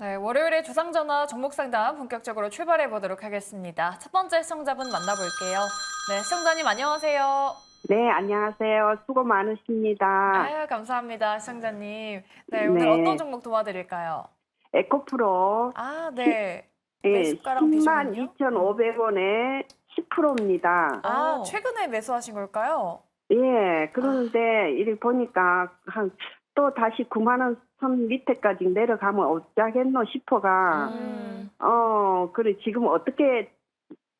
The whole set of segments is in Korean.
네, 월요일에 주상전화 종목상담 본격적으로 출발해 보도록 하겠습니다. 첫 번째 시청자분 만나볼게요. 네, 시청자님 안녕하세요. 네, 안녕하세요. 수고 많으십니다. 아유, 감사합니다, 시청자님. 네, 오늘 네, 어떤 종목 도와드릴까요? 에코프로 아, 네. 예, 매수가랑 비중은요? 102,500원에 10%입니다. 아, 최근에 매수하신 걸까요? 예, 그런데 이렇게 보니까 또 다시 9만 원 선 밑에까지 내려가면 어쩌겠노 싶어가 그래 지금 어떻게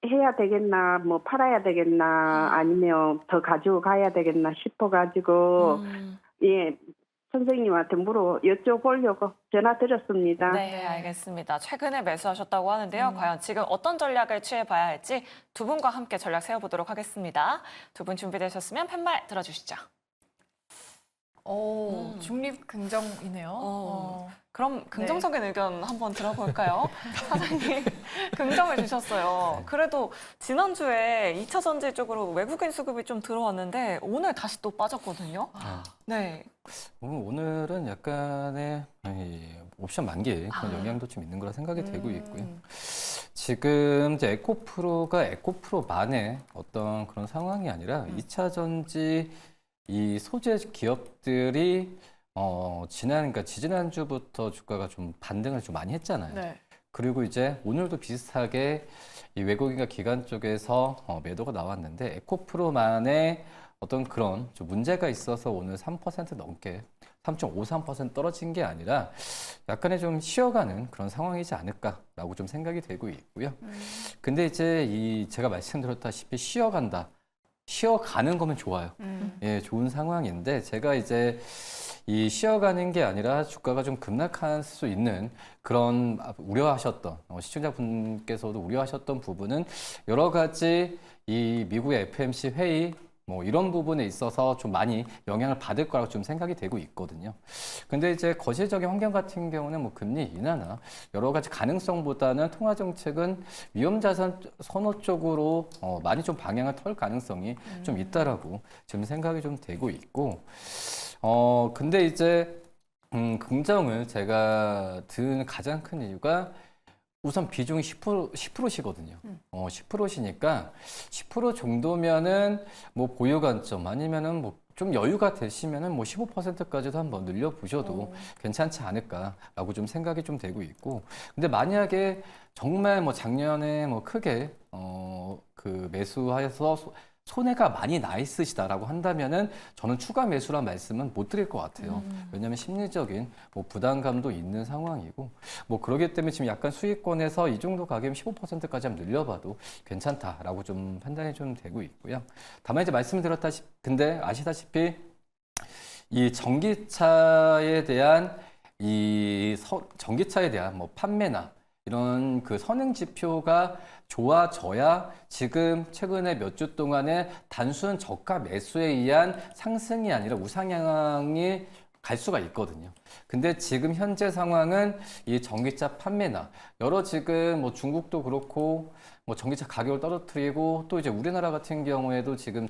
해야 되겠나, 뭐 팔아야 되겠나, 아니면 더 가지고 가야 되겠나 싶어가지고 예, 선생님한테 여쭤보려고 전화 드렸습니다. 네, 알겠습니다. 최근에 매수하셨다고 하는데요. 과연 지금 어떤 전략을 취해봐야 할지 두 분과 함께 전략 세워보도록 하겠습니다. 두 분 준비되셨으면 팻말 들어주시죠. 오, 중립 긍정이네요. 그럼 긍정적인 의견 한번 들어볼까요? 사장님, 긍정을 주셨어요. 그래도 지난주에 2차 전지 쪽으로 외국인 수급이 좀 들어왔는데 오늘 다시 또 빠졌거든요. 네. 오늘은 약간의 옵션 만기 그런 영향도 좀 있는 거라 생각이 되고 있고요. 지금 이제 에코프로가 에코프로만의 어떤 그런 상황이 아니라 2차 전지 이 소재 기업들이 그러니까 지지난주부터 주가가 좀 반등을 좀 많이 했잖아요. 네. 그리고 이제 오늘도 비슷하게 이 외국인과 기관 쪽에서 매도가 나왔는데 에코프로만의 어떤 그런 좀 문제가 있어서 오늘 3% 넘게 3.53% 떨어진 게 아니라 약간의 좀 쉬어가는 그런 상황이지 않을까라고 좀 생각이 되고 있고요. 근데 이제 제가 말씀드렸다시피 쉬어가는 거면 좋아요. 예, 좋은 상황인데 제가 이제 이 쉬어가는 게 아니라 주가가 좀 급락할 수 있는 그런 우려하셨던 시청자분께서도 우려하셨던 부분은 여러 가지 이 미국의 FOMC 회의 뭐 이런 부분에 있어서 좀 많이 영향을 받을 거라고 좀 생각이 되고 있거든요. 근데 이제 거시적인 환경 같은 경우는 뭐 금리 인하나 여러 가지 가능성보다는 통화 정책은 위험자산 선호 쪽으로 많이 좀 방향을 털 가능성이 좀 있다라고 지금 생각이 좀 되고 있고, 근데 이제 긍정을 제가 든 가장 큰 이유가 우선 비중이 10%시거든요. 10%시니까 10% 정도면은 뭐 보유 관점 아니면은 뭐 좀 여유가 되시면은 뭐 15%까지도 한번 늘려보셔도 괜찮지 않을까라고 좀 생각이 좀 되고 있고. 근데 만약에 정말 뭐 작년에 뭐 크게 그 매수해서 손해가 많이 나 있으시다라고 한다면은 저는 추가 매수란 말씀은 못 드릴 것 같아요. 왜냐하면 심리적인 뭐 부담감도 있는 상황이고 뭐 그러기 때문에 지금 약간 수익권에서 이 정도 가격이면 15%까지 한번 늘려봐도 괜찮다라고 좀 판단이 좀 되고 있고요. 다만 이제 말씀드렸다시피 근데 아시다시피 이 전기차에 대한 전기차에 대한 뭐 판매나 이런 그 선행 지표가 좋아져야 지금 최근에 몇 주 동안에 단순 저가 매수에 의한 상승이 아니라 우상향이 갈 수가 있거든요. 근데 지금 현재 상황은 이 전기차 판매나 여러 지금 뭐 중국도 그렇고 뭐 전기차 가격을 떨어뜨리고 또 이제 우리나라 같은 경우에도 지금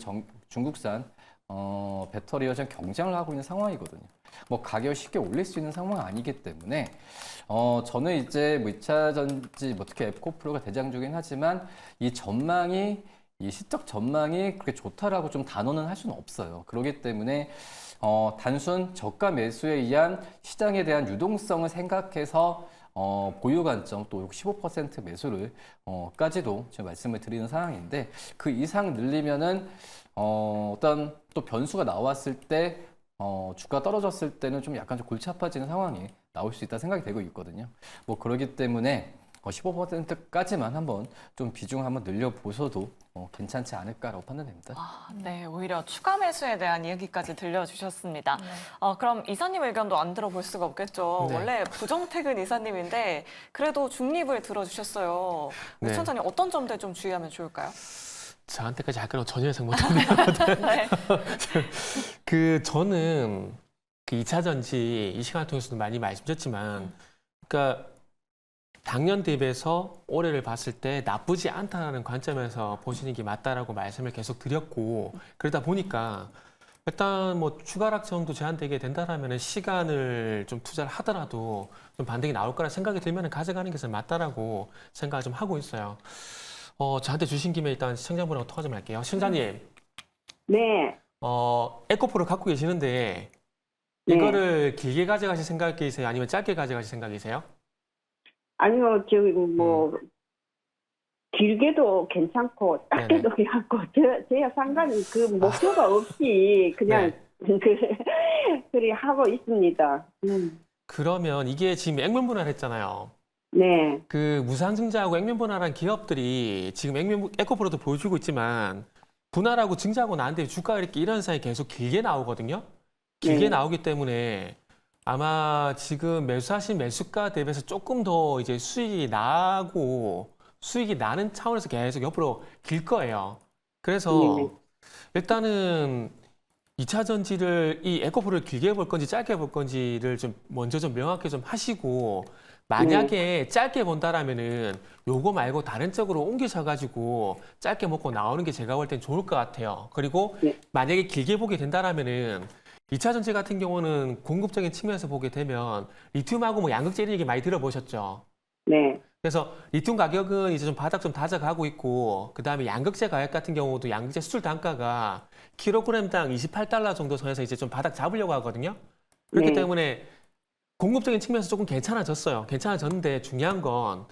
중국산 배터리와 좀 경쟁을 하고 있는 상황이거든요. 뭐 가격을 쉽게 올릴 수 있는 상황은 아니기 때문에 저는 이제 뭐 2차 전지 뭐 특히 에코프로가 대장주긴 하지만 이 시적 전망이 그렇게 좋다라고 좀 단언은 할 수는 없어요. 그렇기 때문에 단순 저가 매수에 의한 시장에 대한 유동성을 생각해서 보유 관점 또 15% 매수를 까지도 제가 말씀을 드리는 상황인데 그 이상 늘리면은 어떤 또 변수가 나왔을 때 주가 떨어졌을 때는 좀 약간 좀 골치 아파지는 상황이 나올 수 있다 생각이 되고 있거든요. 뭐 그렇기 때문에 15%까지만 한번 좀 비중 한번 늘려보셔도 괜찮지 않을까라고 판단됩니다. 네, 오히려 추가 매수에 대한 이야기까지 들려주셨습니다. 그럼 이사님 의견도 안 들어볼 수가 없겠죠. 네. 원래 부정택은 이사님인데 그래도 중립을 들어주셨어요. 네. 시청자님 어떤 점들 좀 주의하면 좋을까요? 저한테까지 할 거는 전혀 예상 못합니다. 네. 저는 그 2차 전지 이 시간을 통해서도 많이 말씀드렸지만, 그러니까 작년 대비해서 올해를 봤을 때 나쁘지 않다는 관점에서 보시는 게 맞다라고 말씀을 계속 드렸고, 그러다 보니까 일단 뭐 추가 하락 정도 제한되게 된다라면 시간을 좀 투자를 하더라도 좀 반등이 나올 거라 생각이 들면 가져가는 게 맞다라고 생각을 좀 하고 있어요. 저한테 주신 김에 일단 시청자분하고 통화 좀 할게요. 시청자님, 네. 에코프로 갖고 계시는데 네. 이거를 길게 가져가실 생각이세요? 아니면 짧게 가져가실 생각이세요? 아니요, 저기 뭐 길게도 괜찮고 짧게도 괜찮고 제가 상관은 그 목표가 없이 그냥 그리 하고 있습니다. 그러면 이게 지금 액면분할 했잖아요. 네, 그 무상증자하고 액면분할한 기업들이 지금 에코프로도 보여주고 있지만 분할하고 증자하고 나는데 주가가 이렇게 이런 사이 계속 길게 나오거든요. 길게 네. 나오기 때문에 아마 지금 매수하신 매수가 대비해서 조금 더 이제 수익이 나는 차원에서 계속 옆으로 길 거예요. 그래서 네. 일단은 2차 전지를 이 에코프로를 길게 볼 건지 짧게 볼 건지를 좀 먼저 좀 명확히 좀 하시고 만약에 짧게 본다라면은 요거 말고 다른 쪽으로 옮기셔가지고 짧게 먹고 나오는 게 제가 볼 땐 좋을 것 같아요. 그리고 네. 만약에 길게 보게 된다라면은 2차 전지 같은 경우는 공급적인 측면에서 보게 되면 리튬하고 뭐 양극재 얘기 많이 들어보셨죠? 네, 그래서 리튬 가격은 이제 좀 바닥 좀 다져가고 있고 그다음에 양극재 가격 같은 경우도 양극재 수출 단가가 킬로그램당 28달러 정도 선에서 이제 좀 바닥 잡으려고 하거든요. 그렇기 네. 때문에 공급적인 측면에서 조금 괜찮아졌어요. 괜찮아졌는데 중요한 건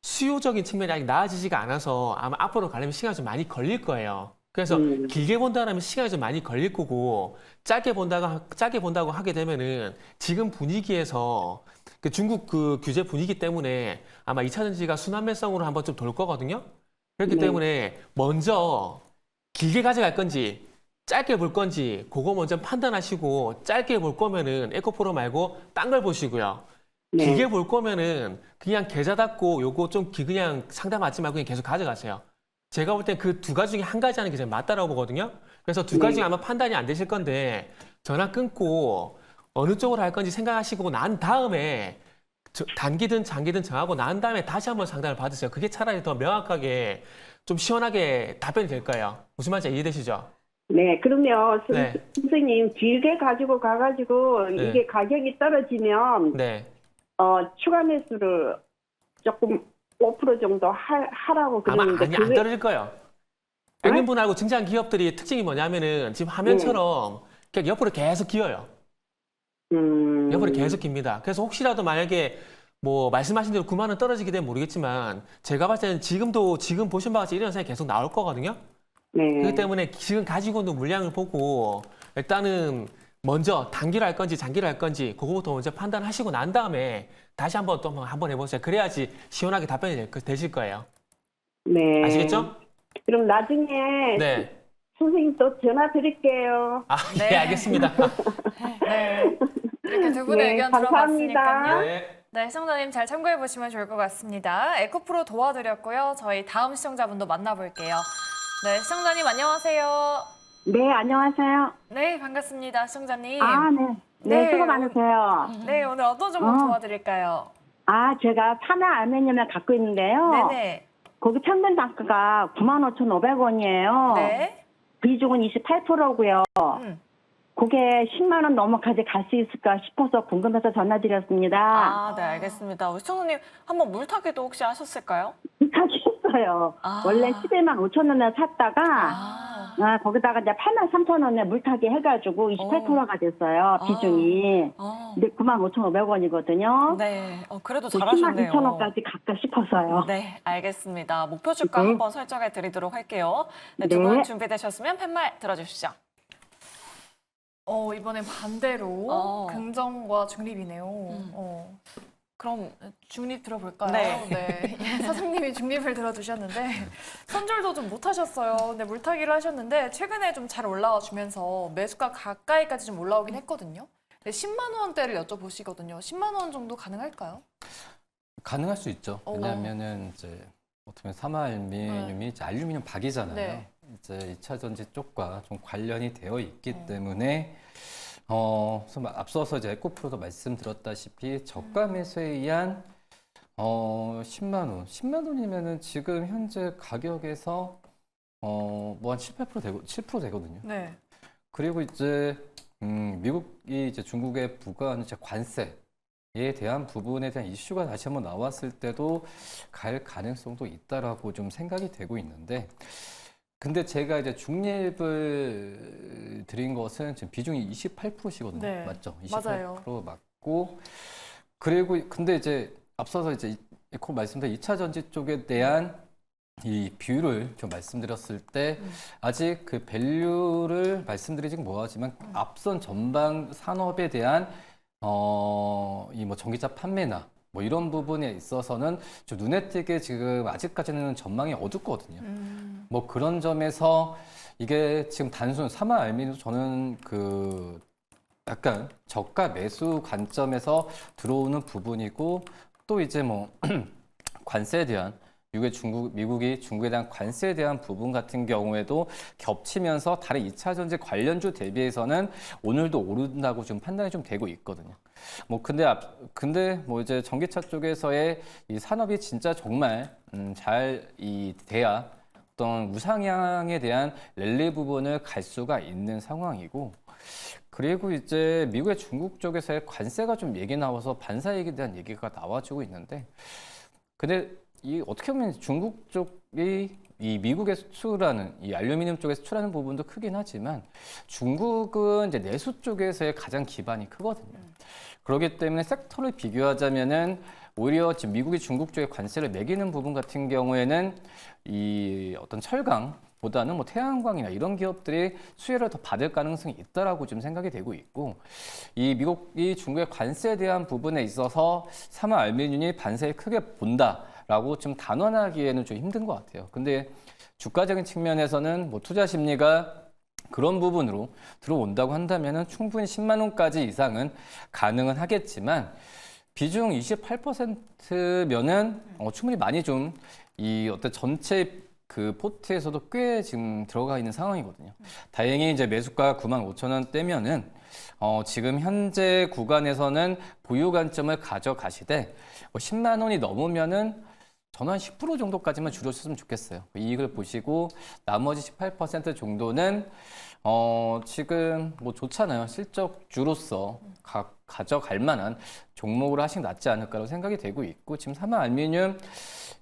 수요적인 측면이 아직 나아지지가 않아서 아마 앞으로 가려면 시간이 좀 많이 걸릴 거예요. 그래서 길게 본다면 시간이 좀 많이 걸릴 거고 짧게 본다고 하게 되면은 지금 분위기에서 그 중국 그 규제 분위기 때문에 아마 2차 전지가 순환매성으로 한번 좀 돌 거거든요. 그렇기 네. 때문에 먼저 길게 가져갈 건지 짧게 볼 건지 그거 먼저 판단하시고 짧게 볼 거면은 에코프로 말고 딴 걸 보시고요. 네. 길게 볼 거면은 그냥 계좌 닫고 요거 좀 그냥 상담 받지 말고 그냥 계속 가져가세요. 제가 볼 땐 그 두 가지 중에 한 가지 하는 게 제일 맞다라고 보거든요. 그래서 두 가지 중에 아마 판단이 안 되실 건데 전화 끊고 어느 쪽으로 할 건지 생각하시고 난 다음에 단기든 장기든 정하고 난 다음에 다시 한번 상담을 받으세요. 그게 차라리 더 명확하게 좀 시원하게 답변이 될 거예요. 무슨 말인지 이해되시죠? 네. 그러면 네. 선생님 길게 가지고 가가지고 네. 이게 가격이 떨어지면 네. 추가 매수를 조금 5% 정도 하라고 아마 그러는데 안 떨어질 거예요. 액면분할하고 증자한 기업들이 특징이 뭐냐면은 지금 화면처럼 그냥 옆으로 계속 기어요. 옆으로 계속 깁니다. 그래서 혹시라도 만약에 뭐 말씀하신 대로 9만 원 떨어지게 되면 모르겠지만 제가 봤을 때는 지금 보신 바와 같이 이런 현상이 계속 나올 거거든요. 네. 그렇기 때문에 지금 가지고 있는 물량을 보고 일단은 먼저 단기로 할 건지 장기로 할 건지 그거부터 먼저 판단하시고 난 다음에 다시 한번 또 한번 해보세요. 그래야지 시원하게 답변이 되실 거예요. 네. 아시겠죠? 그럼 나중에 네. 선생님 또 전화 드릴게요. 아, 네. 예, 알겠습니다. 네. 이렇게 두 분의 네, 의견 감사합니다. 들어봤으니까요. 네. 네, 시청자님 잘 참고해 보시면 좋을 것 같습니다. 에코프로 도와드렸고요. 저희 다음 시청자분도 만나볼게요. 네, 시청자님 안녕하세요. 네, 안녕하세요. 네, 반갑습니다, 시청자님. 아, 네. 네, 네, 수고 많으세요. 네, 오늘 어떤 종목 도와드릴까요? 아, 제가 파나 알루미늄을 갖고 있는데요. 네네. 거기 평균 단가가 95,500원이에요. 네. 비중은 28%고요. 음. 그게 10만 원 넘어까지 갈 수 있을까 싶어서 궁금해서 전화드렸습니다. 아, 네, 알겠습니다. 우리 시청자님 한번 물타기도 혹시 하셨을까요? 못하겠어요. 아. 원래 11만 5천 원에 샀다가 아, 거기다가 이제 8만 3천 원에 물타기 해가지고 28%가 됐어요. 비중이. 아. 근데 95,500원이거든요. 네, 그래도 10만 잘하셨네요. 2천 원까지 갈까 싶어서요. 네, 알겠습니다. 목표 주가 네. 한번 설정해 드리도록 할게요. 네, 두 네. 분 준비되셨으면 팻말 들어주시죠. 이번엔 반대로 긍정과 중립이네요. 그럼 중립 들어볼까요? 네. 네. 사장님이 중립을 들어주셨는데 손절도 좀 못하셨어요. 근데 물타기를 하셨는데 최근에 좀 잘 올라와 주면서 매수가 가까이까지 좀 올라오긴 했거든요. 근데 10만 원대를 여쭤보시거든요. 10만 원 정도 가능할까요? 가능할 수 있죠. 왜냐하면은 이제 어떻게 보면 사마알루미늄이 이제 알루미늄 박이잖아요. 네. 이제 2차 전지 쪽과 좀 관련이 되어 있기 때문에 앞서서 이제 에코프로도 말씀드렸다시피 저가 매수에 의한 10만 원이면은 지금 현재 가격에서 뭐 한 7, 8% 되고 7% 되거든요. 네. 그리고 이제 미국이 이제 중국에 부과하는 이제 관세에 대한 부분에 대한 이슈가 다시 한번 나왔을 때도 갈 가능성도 있다라고 좀 생각이 되고 있는데, 근데 제가 이제 중립을 드린 것은 지금 비중이 28%시거든요. 네, 맞죠? 맞아요. 28% 맞고, 그리고 근데 이제 앞서서 이제 곧 말씀드린 2차 전지 쪽에 대한 이 비율을 좀 말씀드렸을 때 아직 그 밸류를 말씀드리진 뭐하지만 앞선 전방 산업에 대한 이 뭐 전기차 판매나 뭐 이런 부분에 있어서는 좀 눈에 띄게 지금 아직까지는 전망이 어둡거든요. 뭐 그런 점에서 이게 지금 단순 사마 알미도 저는 그 약간 저가 매수 관점에서 들어오는 부분이고, 또 이제 뭐 관세에 대한 미국이 중국에 대한 관세에 대한 부분 같은 경우에도 겹치면서 다른 2차 전지 관련주 대비해서는 오늘도 오른다고 좀 판단이 좀 되고 있거든요. 뭐 근데 뭐 이제 전기차 쪽에서의 이 산업이 진짜 정말 잘 돼야 어떤 우상향에 대한 랠리 부분을 갈 수가 있는 상황이고, 그리고 이제 미국의 중국 쪽에서의 관세가 좀 얘기 나와서 반사 얘기에 대한 얘기가 나와주고 있는데, 근데 이 어떻게 보면 중국 쪽이 이 미국에 수출하는 이 알루미늄 쪽에 수출하는 부분도 크긴 하지만 중국은 이제 내수 쪽에서의 가장 기반이 크거든요. 그렇기 때문에 섹터를 비교하자면은 오히려 지금 미국이 중국 쪽에 관세를 매기는 부분 같은 경우에는 이 어떤 철강보다는 뭐 태양광이나 이런 기업들이 수혜를 더 받을 가능성이 있다라고 좀 생각이 되고 있고, 이 미국이 중국의 관세에 대한 부분에 있어서 사마 알루미늄이 반세에 크게 본다라고 좀 단언하기에는 좀 힘든 것 같아요. 근데 주가적인 측면에서는 뭐 투자 심리가 그런 부분으로 들어온다고 한다면은 충분히 10만 원까지 이상은 가능은 하겠지만, 비중 28%면은 충분히 많이 좀 이 어떤 전체 그 포트에서도 꽤 지금 들어가 있는 상황이거든요. 다행히 이제 매수가 95,000원대면은 지금 현재 구간에서는 보유 관점을 가져가시되 10만 원이 넘으면은 저는 한 10% 정도까지만 줄여줬으면 좋겠어요. 이익을 보시고 나머지 18% 정도는 지금 뭐 좋잖아요. 실적주로서 가져갈 만한 종목으로 하시는 게 낫지 않을까라고 생각이 되고 있고, 지금 사마 알루미늄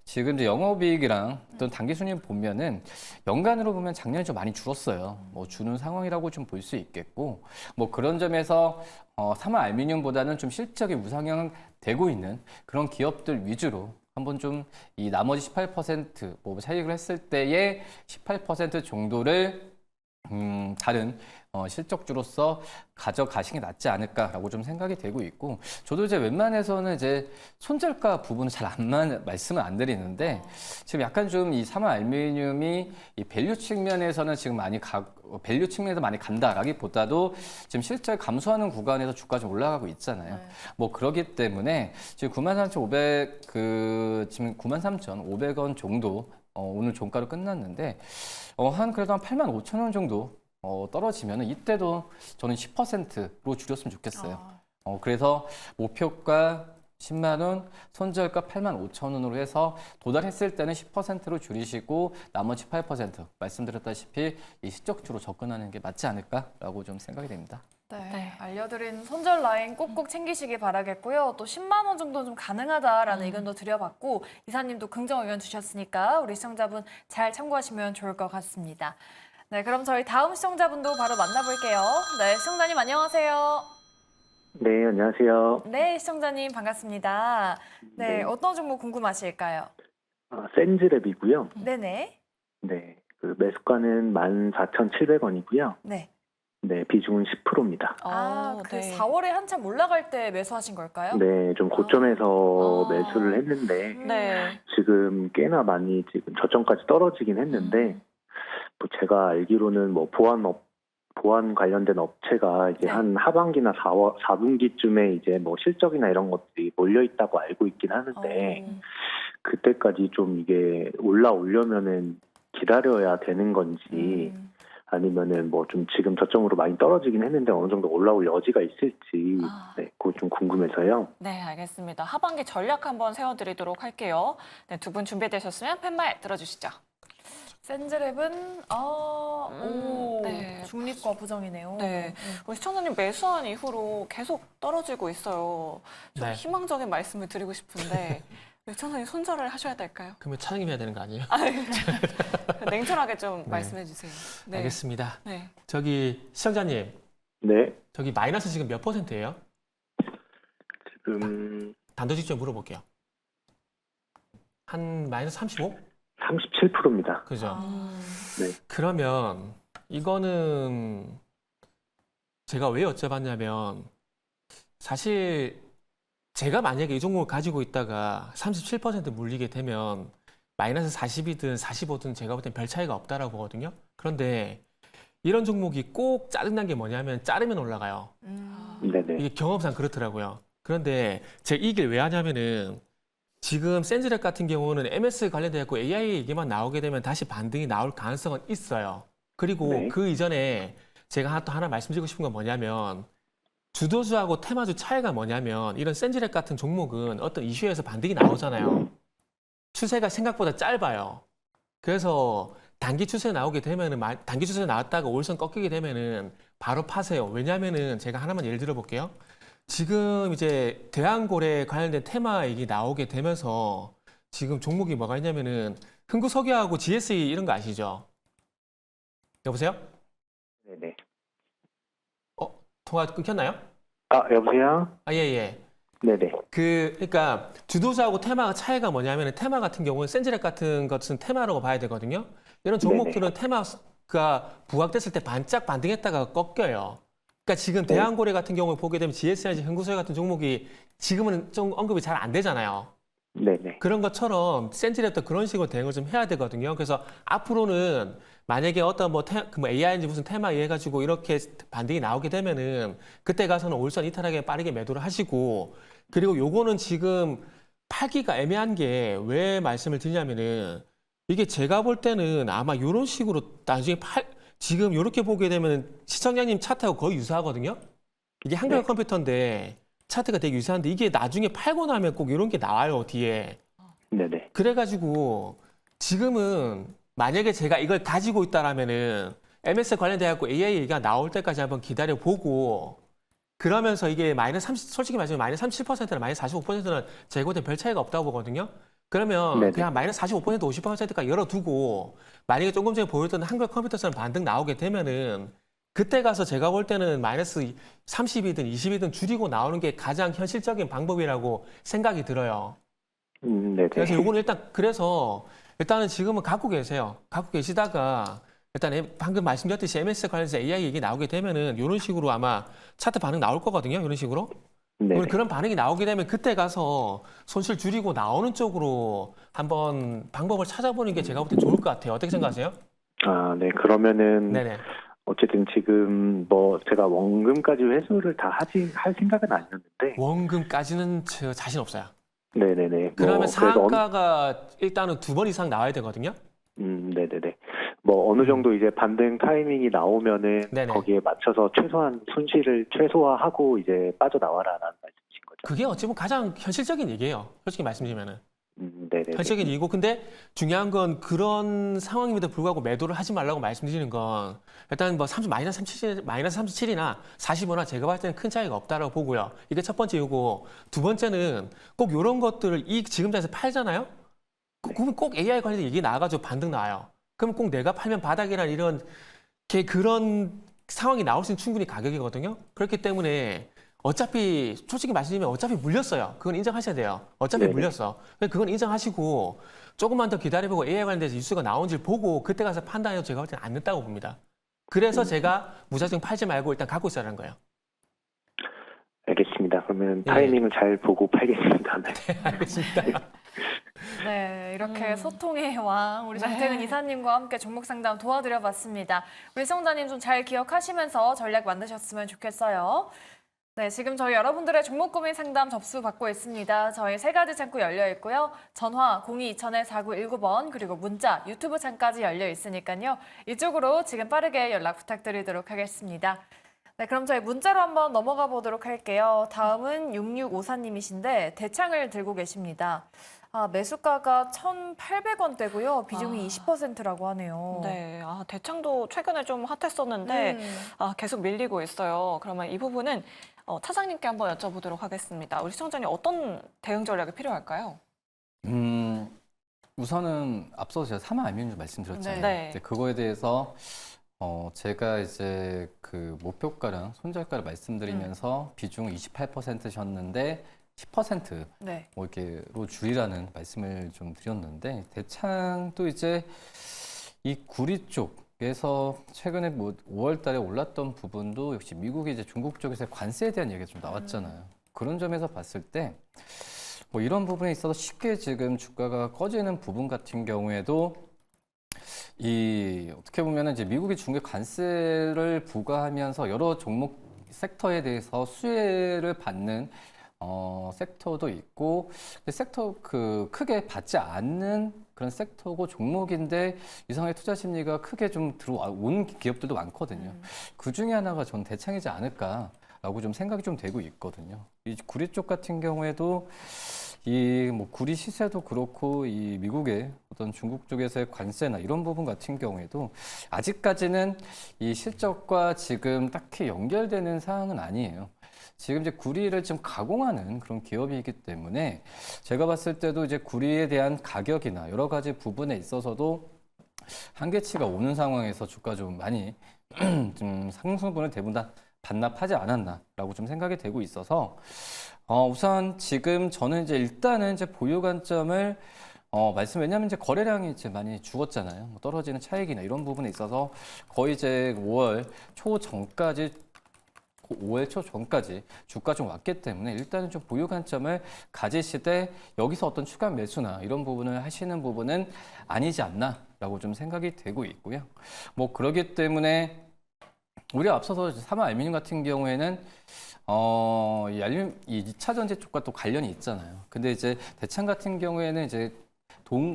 지금 이제 영업이익이랑 어떤 단기 순위 보면은 연간으로 보면 작년에 좀 많이 줄었어요. 뭐 주는 상황이라고 좀 볼 수 있겠고, 뭐 그런 점에서 사마 알루미늄보다는 좀 실적이 우상향 되고 있는 그런 기업들 위주로 한번 좀 이 나머지 18%뭐 차익을 했을 때의 18% 정도를 다른 실적주로서 가져가시는 게 낫지 않을까라고 좀 생각이 되고 있고, 저도 이제 웬만해서는 이제 손절가 부분은 잘 말씀을 안 드리는데, 지금 약간 좀 이 사마 알루미늄이 이 밸류 측면에서는 지금 밸류 측면에서 많이 간다라기보다도 지금 실적 감소하는 구간에서 주가 좀 올라가고 있잖아요. 네. 뭐 그렇기 때문에 지금 93,500 지금 93,500원 정도 오늘 종가로 끝났는데 그래도 한 85,000원 정도 떨어지면 이때도 저는 10%로 줄였으면 좋겠어요. 그래서 목표가 10만 원, 손절가 85,000원으로 해서 도달했을 때는 10%로 줄이시고 나머지 8% 말씀드렸다시피 이 실적주로 접근하는 게 맞지 않을까라고 좀 생각이 됩니다. 네, 알려드린 손절 라인 꼭꼭 챙기시기 바라겠고요. 또 10만 원 정도 좀 가능하다라는 의견도 드려봤고, 이사님도 긍정 의견 주셨으니까 우리 시청자분 잘 참고하시면 좋을 것 같습니다. 네, 그럼 저희 다음 시청자분도 바로 만나볼게요. 네, 시청자님 안녕하세요. 네, 안녕하세요. 네, 시청자님 반갑습니다. 네, 네. 어떤 종목 궁금하실까요? 센즈랩이고요. 네네. 네, 그 매수가는 14,700원이고요. 네. 네, 비중은 10%입니다. 그 4월에 한참 올라갈 때 매수하신 걸까요? 네, 좀 고점에서 아. 매수를 했는데 네. 지금 꽤나 많이 지금 저점까지 떨어지긴 했는데 뭐 제가 알기로는 뭐 보안 관련된 업체가 이제 네. 한 하반기나 4분기쯤에 이제 뭐 실적이나 이런 것들이 몰려 있다고 알고 있긴 하는데 그때까지 좀 이게 올라오려면은 기다려야 되는 건지 아니면은 뭐 좀 지금 저점으로 많이 떨어지긴 했는데 어느 정도 올라올 여지가 있을지 네, 그거 좀 궁금해서요. 네, 알겠습니다. 하반기 전략 한번 세워드리도록 할게요. 네, 두 분 준비되셨으면 팻말 들어주시죠. 센즈랩은 네, 중립과 부정이네요. 네. 우리 시청자님 매수한 이후로 계속 떨어지고 있어요. 좀 네. 희망적인 말씀을 드리고 싶은데 우리 시청자님 손절을 하셔야 될까요? 그러면 차장님 해야 되는 거 아니에요? 냉철하게 좀 네. 말씀해 주세요. 네. 알겠습니다. 네. 저기 시청자님, 네, 저기 마이너스 지금 몇 %예요? 지금 단도직입 물어볼게요. 한 마이너스 35? 37%입니다. 그죠? 아, 그러면 이거는 제가 왜 여쭤봤냐면 사실 제가 만약에 이 종목을 가지고 있다가 37% 물리게 되면 마이너스 40이든 45든 제가 볼 땐 별 차이가 없다라고 보거든요. 그런데 이런 종목이 꼭 짜증난 게 뭐냐면 자르면 올라가요. 네네. 이게 경험상 그렇더라고요. 그런데 제가 이 얘기를 왜 하냐면은 지금 센즈렉 같은 경우는 MS 관련돼서 AI 얘기만 나오게 되면 다시 반등이 나올 가능성은 있어요. 그리고 네. 그 이전에 제가 또 하나 말씀드리고 싶은 건 뭐냐면 주도주하고 테마주 차이가 뭐냐면 이런 센즈렉 같은 종목은 어떤 이슈에서 반등이 나오잖아요. 추세가 생각보다 짧아요. 그래서 단기 추세 나오게 되면은 단기 추세 나왔다가 올선 꺾이게 되면은 바로 파세요. 왜냐면은 제가 하나만 예를 들어 볼게요. 지금 이제 대왕고래 관련된 테마 얘기 나오게 되면서 지금 종목이 뭐가 있냐면은 흥구석유하고 GSE 이런 거 아시죠? 여보세요? 네네. 통화 끊겼나요? 아, 여보세요? 아, 예, 예. 네네. 그러니까 주도주하고 테마가 차이가 뭐냐면 테마 같은 경우는 센즈렉 같은 것은 테마라고 봐야 되거든요. 이런 종목들은 테마가 부각됐을 때 반짝 반등했다가 꺾여요. 그러니까 지금 네. 대왕고래 같은 경우를 보게 되면 GSI, 흥구소유 같은 종목이 지금은 좀 언급이 잘 안 되잖아요. 네네. 그런 것처럼 센즈랩도 그런 식으로 대응을 좀 해야 되거든요. 그래서 앞으로는 만약에 어떤 뭐 AI인지 무슨 테마 이해가지고 이렇게 반등이 나오게 되면은 그때 가서는 올선 이탈하게 빠르게 매도를 하시고 그리고 요거는 지금 팔기가 애매한 게 왜 말씀을 드리냐면은 이게 제가 볼 때는 아마 이런 식으로 나중에 지금 이렇게 보게 되면 시청자님 차트하고 거의 유사하거든요. 이게 한글 네. 컴퓨터인데 차트가 되게 유사한데 이게 나중에 팔고 나면 꼭 이런 게 나와요, 뒤에. 네네. 그래가지고 지금은 만약에 제가 이걸 가지고 있다라면은 MS 관련돼갖고 AI 얘기가 나올 때까지 한번 기다려 보고 그러면서 이게 솔직히 말하면 마이너스 37%나 마이너스 45%는 재고된 별 차이가 없다고 보거든요. 그러면 네네. 그냥 마이너스 45%, 50%까지 열어두고 만약에 조금 전에 보였던 한글 컴퓨터처럼 반등 나오게 되면은 그때 가서 제가 볼 때는 마이너스 30이든 20이든 줄이고 나오는 게 가장 현실적인 방법이라고 생각이 들어요. 네네. 그래서 요거는 일단은 지금은 갖고 계세요. 갖고 계시다가 일단 방금 말씀드렸듯이 MS 관련해서 AI 얘기 나오게 되면은 이런 식으로 아마 차트 반응 나올 거거든요. 이런 식으로. 네네. 그런 반응이 나오게 되면 그때 가서 손실 줄이고 나오는 쪽으로 한번 방법을 찾아보는 게 제가 볼 때 좋을 것 같아요. 어떻게 생각하세요? 아, 네. 그러면은 네네. 어쨌든 지금 뭐 제가 원금까지 회수를 다 할 생각은 아니었는데. 원금까지는 저 자신 없어요. 네네네. 그러면 그래서 상한가가 일단은 2번 이상 나와야 되거든요. 네네네. 뭐 어느 정도 이제 반등 타이밍이 나오면은 네네. 거기에 맞춰서 최소한 손실을 최소화하고 이제 빠져나와라라는 말씀이신 거죠. 그게 어찌 보면 가장 현실적인 얘기예요. 솔직히 말씀드리면은. 네네. 현실적인 얘기고 근데 중요한 건 그런 상황임에도 불구하고 매도를 하지 말라고 말씀드리는 건 일단 뭐 마이너스 37이나 45나 제가 봤을 때는 큰 차이가 없다라고 보고요. 이게 첫 번째 이유고 두 번째는 꼭 이런 것들을 지금 자리에서 팔잖아요. 그러면 꼭 AI 관련 얘기 나와가지고 반등 나와요. 그럼 꼭 내가 팔면 바닥이란 그런 상황이 나올 수 있는 충분히 가격이거든요. 그렇기 때문에 어차피 솔직히 말씀드리면 어차피 물렸어요. 그건 인정하셔야 돼요. 어차피 네네. 물렸어. 그건 인정하시고 조금만 더 기다려보고 AI 관련돼서 뉴스가 나온지를 보고 그때 가서 판단해도 제가 볼 때는 안 늦다고 봅니다. 그래서 제가 무작정 팔지 말고 일단 갖고 있으라는 거예요. 알겠습니다. 그러면 예. 타이밍을 잘 보고 팔겠습니다. 네. 알겠습니다. 네, 이렇게 소통의 왕 우리 네. 정태근 이사님과 함께 종목 상담 도와드려봤습니다. 우리 시청자님 좀 잘 기억하시면서 전략 만드셨으면 좋겠어요. 네, 지금 저희 여러분들의 종목 고민 상담 접수 받고 있습니다. 저희 3가지 창구 열려 있고요. 전화 02-2000-4919번 그리고 문자, 유튜브 창까지 열려 있으니까요. 이쪽으로 지금 빠르게 연락 부탁드리도록 하겠습니다. 네, 그럼 저희 문자로 한번 넘어가 보도록 할게요. 다음은 6654님이신데 대창을 들고 계십니다. 매수가가 1,800원대고요. 비중이 아. 20%라고 하네요. 네, 대창도 최근에 좀 핫했었는데 계속 밀리고 있어요. 그러면 이 부분은 차장님께 한번 여쭤보도록 하겠습니다. 우리 시청자님 어떤 대응 전략이 필요할까요? 우선은 앞서 제가 사마 알미늄 말씀드렸잖아요. 네. 이제 그거에 대해서 제가 이제 그 목표가랑 손절가를 말씀드리면서 비중을 28%셨는데 10% 네. 뭐 이렇게로 줄이라는 말씀을 좀 드렸는데 대창도 이제 이 구리 쪽에서 최근에 뭐 5월 달에 올랐던 부분도 역시 미국이 이제 중국 쪽에서 관세에 대한 얘기가 좀 나왔잖아요. 그런 점에서 봤을 때 뭐 이런 부분에 있어서 쉽게 지금 주가가 꺼지는 부분 같은 경우에도 이 어떻게 보면은 이제 미국이 중국에 관세를 부과하면서 여러 종목 섹터에 대해서 수혜를 받는 섹터도 있고 섹터 그 크게 받지 않는 그런 섹터고 종목인데 이상하게 투자 심리가 크게 좀 들어온 기업들도 많거든요. 그 중에 하나가 전 대창이지 않을까라고 좀 생각이 좀 되고 있거든요. 이 구리 쪽 같은 경우에도 이 뭐 구리 시세도 그렇고 이 미국의 어떤 중국 쪽에서의 관세나 이런 부분 같은 경우에도 아직까지는 이 실적과 지금 딱히 연결되는 사항은 아니에요. 지금 이제 구리를 좀 가공하는 그런 기업이기 때문에 제가 봤을 때도 이제 구리에 대한 가격이나 여러 가지 부분에 있어서도 한계치가 오는 상황에서 주가 좀 많이 좀 상승분을 대부분 다 반납하지 않았나라고 좀 생각이 되고 있어서 우선 지금 저는 이제 일단은 이제 보유 관점을 왜냐하면 이제 거래량이 이제 많이 죽었잖아요. 뭐 떨어지는 차익이나 이런 부분에 있어서 거의 이제 5월 초 전까지 주가 좀 왔기 때문에 일단은 좀 보유 관점을 가지시되 여기서 어떤 추가 매수나 이런 부분을 하시는 부분은 아니지 않나라고 좀 생각이 되고 있고요. 뭐 그러기 때문에 우리 앞서서 사마 알미늄 같은 경우에는 이 2차 전지 쪽과 또 관련이 있잖아요. 근데 이제 대창 같은 경우에는 이제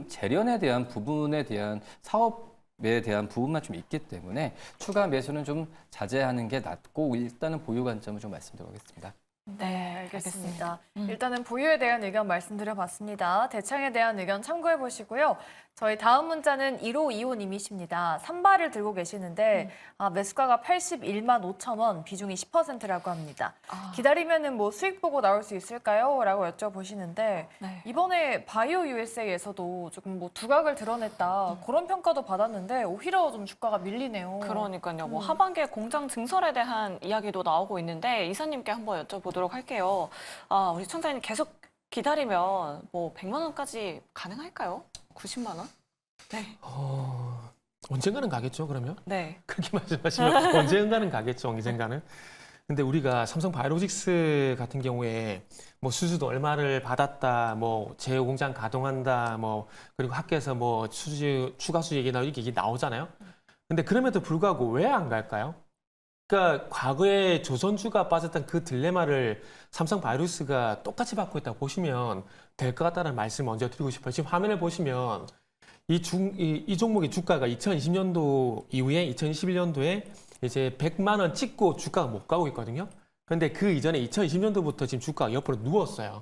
재련에 대한 부분에 대한 사업에 대한 부분만 좀 있기 때문에 추가 매수는 좀 자제하는 게 낫고 일단은 보유 관점을 좀 말씀드리겠습니다. 네, 알겠습니다. 알겠습니다. 일단은 보유에 대한 의견 말씀드려봤습니다. 대창에 대한 의견 참고해 보시고요. 저희 다음 문자는 1525님이십니다. 산발을 들고 계시는데 매수가가 81만 5천 원, 비중이 10%라고 합니다. 기다리면은 뭐 수익 보고 나올 수 있을까요? 라고 여쭤보시는데 네. 이번에 바이오 USA에서도 조금 뭐 두각을 드러냈다 그런 평가도 받았는데 오히려 좀 주가가 밀리네요. 그러니까요. 뭐 하반기에 공장 증설에 대한 이야기도 나오고 있는데 이사님께 한번 여쭤보도록 할게요. 우리 청자님 계속 기다리면 뭐 100만 원까지 가능할까요? 90만 원? 네. 언젠가는 가겠죠, 그러면? 네. 그렇게 말씀하시면 언젠가는 가겠죠, 언젠가는. 근데 우리가 삼성 바이오로직스 같은 경우에 뭐 수주도 얼마를 받았다, 뭐 제휴 공장 가동한다, 뭐 그리고 학교에서 뭐 추가 수주 얘기 이렇게 나오잖아요. 근데 그럼에도 불구하고 왜 안 갈까요? 그러니까 과거에 조선주가 빠졌던 그 딜레마를 삼성 바이오로직스가 똑같이 받고 있다고 보시면 될 것 같다는 말씀을 먼저 드리고 싶어요. 지금 화면을 보시면 이 종목의 주가가 2020년도 이후에 2021년도에 이제 100만 원 찍고 주가가 못 가고 있거든요. 그런데 그 이전에 2020년도부터 지금 주가가 옆으로 누웠어요.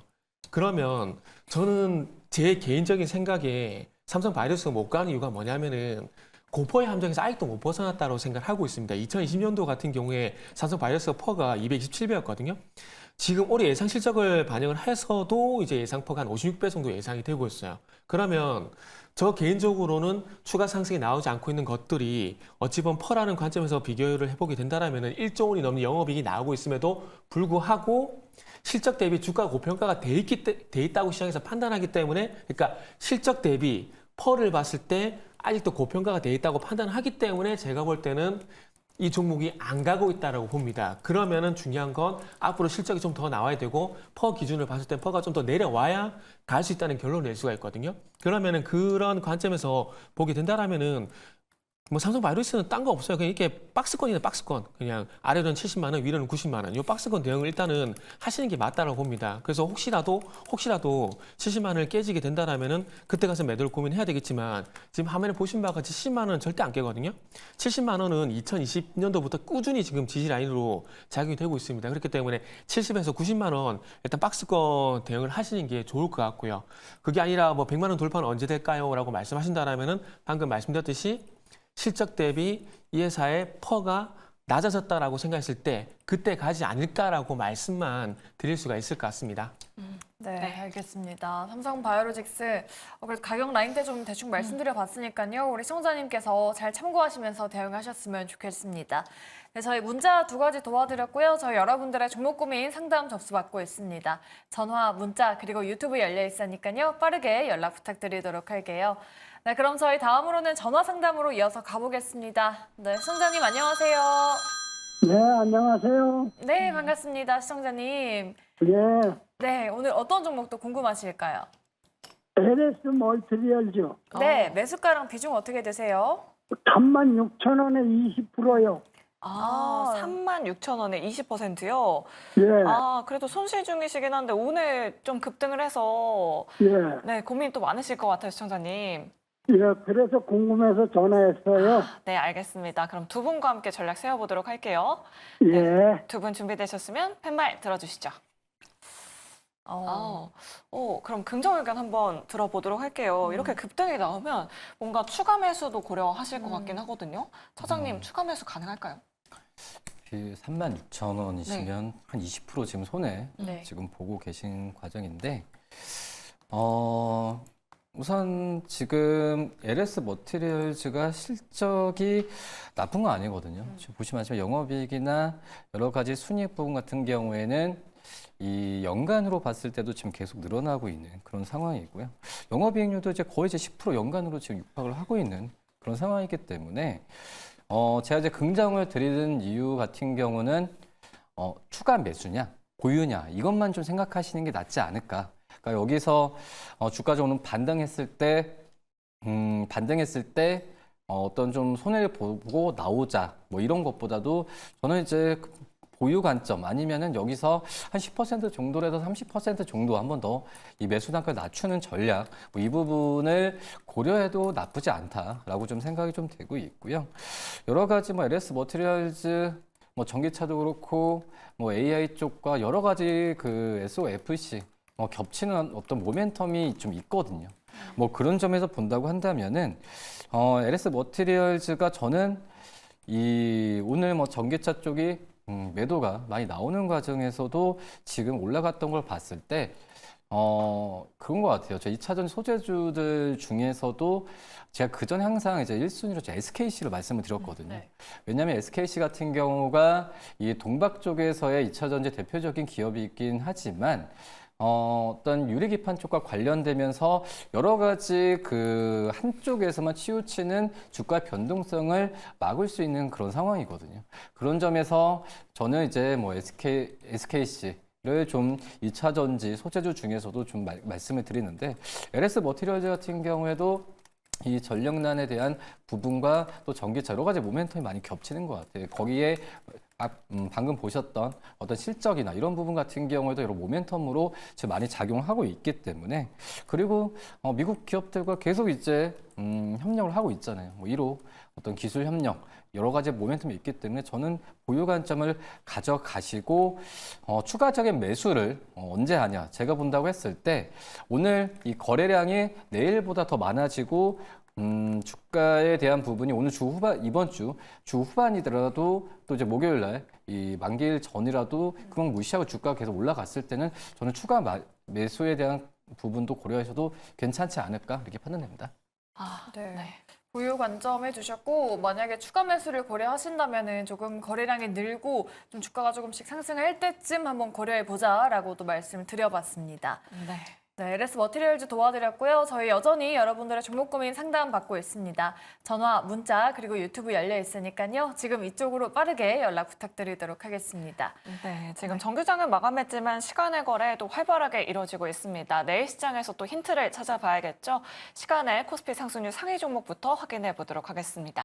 그러면 저는 제 개인적인 생각에 삼성 바이오로직스가 못 가는 이유가 뭐냐면은 고퍼의 함정에서 아직도 못 벗어났다고 생각을 하고 있습니다. 2020년도 같은 경우에 삼성 바이오로직스 퍼가 227배였거든요. 지금 올해 예상 실적을 반영을 해서도 이제 예상 퍼가 한 56배 정도 예상이 되고 있어요. 그러면 저 개인적으로는 추가 상승이 나오지 않고 있는 것들이 어찌 보면 퍼라는 관점에서 비교를 해보게 된다면 1조 원이 넘는 영업이익이 나오고 있음에도 불구하고 실적 대비 주가가 고평가가 돼 있다고 시장에서 판단하기 때문에 그러니까 실적 대비 퍼를 봤을 때 아직도 고평가가 돼 있다고 판단하기 때문에 제가 볼 때는 이 종목이 안 가고 있다라고 봅니다. 그러면은 중요한 건 앞으로 실적이 좀 더 나와야 되고 퍼 기준을 봤을 때 퍼가 좀 더 내려와야 갈 수 있다는 결론을 낼 수가 있거든요. 그러면은 그런 관점에서 보게 된다라면은 뭐 삼성바이오로직스는 딴 거 없어요. 그냥 이렇게 박스권이네 박스권. 그냥 아래로는 70만 원, 위로는 90만 원. 이 박스권 대응을 일단은 하시는 게 맞다라고 봅니다. 그래서 혹시라도 70만 원을 깨지게 된다라면은 그때 가서 매도를 고민해야 되겠지만 지금 화면에 보신 바와 같이 10만 원은 절대 안 깨거든요. 70만 원은 2020년도부터 꾸준히 지금 지지 라인으로 작용이 되고 있습니다. 그렇기 때문에 70에서 90만 원 일단 박스권 대응을 하시는 게 좋을 것 같고요. 그게 아니라 뭐 100만 원 돌파는 언제 될까요? 라고 말씀하신다라면은 방금 말씀드렸듯이 실적 대비 이 회사의 퍼가 낮아졌다라고 생각했을 때 그때 가지 않을까라고 말씀만 드릴 수가 있을 것 같습니다. 네, 네. 알겠습니다. 삼성바이오로직스 그래서 가격 라인대 좀 대충 말씀드려 봤으니까요. 우리 시청자님께서 잘 참고하시면서 대응하셨으면 좋겠습니다. 네, 저희 문자 2가지 도와드렸고요. 저희 여러분들의 종목 고민 상담 접수 받고 있습니다. 전화, 문자 그리고 유튜브 열려 있으니까요. 빠르게 연락 부탁드리도록 할게요. 네, 그럼 저희 다음으로는 전화 상담으로 이어서 가보겠습니다. 네, 시청자님 안녕하세요. 네, 안녕하세요. 네, 반갑습니다. 시청자님. 예, 네, 오늘 어떤 종목도 궁금하실까요? LS 멀티리얼즈 네, 매수가랑 비중 어떻게 되세요? 36,000원에 20%요. 36,000원에 20%요. 예, 그래도 손실 중이시긴 한데 오늘 좀 급등을 해서 예, 네, 고민 또 많으실 것 같아요, 시청자님. 예, 그래서 궁금해서 전화했어요. 네, 알겠습니다. 그럼 두 분과 함께 전략 세워보도록 할게요. 예, 두 분 준비되셨으면 팻말 들어주시죠. 그럼 긍정 의견 한번 들어보도록 할게요. 이렇게 급등이 나오면 뭔가 추가 매수도 고려하실 것 같긴 하거든요. 차장님, 추가 매수 가능할까요? 36,000원이시면 한 20% 지금 손해 네. 지금 보고 계신 과정인데 우선 지금 LS 머티리얼즈가 실적이 나쁜 건 아니거든요. 지금 보시면 아시면 영업이익이나 여러 가지 순이익 부분 같은 경우에는 이 연간으로 봤을 때도 지금 계속 늘어나고 있는 그런 상황이고요. 영업이익률도 이제 거의 이제 10% 연간으로 지금 육박을 하고 있는 그런 상황이기 때문에 제가 이제 긍정을 드리는 이유 같은 경우는 추가 매수냐, 보유냐 이것만 좀 생각하시는 게 낫지 않을까. 그러니까 여기서 주가적으로 반등했을 때 어떤 좀 손해를 보고 나오자 뭐 이런 것보다도 저는 이제 보유 관점 아니면은 여기서 한 10% 정도라도 30% 정도 한 번 더 이 매수 단가를 낮추는 전략 뭐 이 부분을 고려해도 나쁘지 않다라고 좀 생각이 좀 되고 있고요. 여러 가지 뭐 LS 머티리얼즈 뭐 전기차도 그렇고 뭐 AI 쪽과 여러 가지 그 SOFC 겹치는 어떤 모멘텀이 좀 있거든요. 뭐 그런 점에서 본다고 한다면은 LS 머티리얼즈가 저는 이 오늘 뭐 전기차 쪽이 매도가 많이 나오는 과정에서도 지금 올라갔던 걸 봤을 때 그런 것 같아요. 저 2차전 소재주들 중에서도 제가 그전에 항상 이제 1순위로 SKC를 말씀을 드렸거든요. 네. 왜냐하면 SKC 같은 경우가 이 동박 쪽에서의 2차전지 대표적인 기업이 있긴 하지만 어떤 유리기판 쪽과 관련되면서 여러 가지 그 한쪽에서만 치우치는 주가 변동성을 막을 수 있는 그런 상황이거든요. 그런 점에서 저는 이제 뭐 SKC를 좀 2차 전지 소재주 중에서도 좀 말씀을 드리는데 LS 머티리얼즈 같은 경우에도 이 전력난에 대한 부분과 또 전기차 여러 가지 모멘텀이 많이 겹치는 것 같아요. 거기에 방금 보셨던 어떤 실적이나 이런 부분 같은 경우에도 이런 모멘텀으로 지금 많이 작용하고 있기 때문에 그리고 미국 기업들과 계속 이제 협력을 하고 있잖아요. 뭐 1호 어떤 기술 협력 여러 가지 모멘텀이 있기 때문에 저는 보유 관점을 가져가시고 추가적인 매수를 언제 하냐 제가 본다고 했을 때 오늘 이 거래량이 내일보다 더 많아지고 주가에 대한 부분이 오늘 이번 주 후반이더라도 또 이제 목요일 날 이 만기일 전이라도 그건 무시하고 주가가 계속 올라갔을 때는 저는 추가 매수에 대한 부분도 고려하셔도 괜찮지 않을까 이렇게 판단됩니다. 네. 보유 관점 해주셨고 만약에 추가 매수를 고려하신다면은 조금 거래량이 늘고 좀 주가가 조금씩 상승할 때쯤 한번 고려해 보자라고도 말씀을 드려봤습니다. 네. 네, LS 머티리얼즈 도와드렸고요. 저희 여전히 여러분들의 종목 고민 상담 받고 있습니다. 전화, 문자 그리고 유튜브 열려 있으니까요. 지금 이쪽으로 빠르게 연락 부탁드리도록 하겠습니다. 네, 지금 정규장은 마감했지만 시간의 거래도 활발하게 이루어지고 있습니다. 내일 시장에서 또 힌트를 찾아봐야겠죠. 시간에 코스피 상승률 상위 종목부터 확인해 보도록 하겠습니다.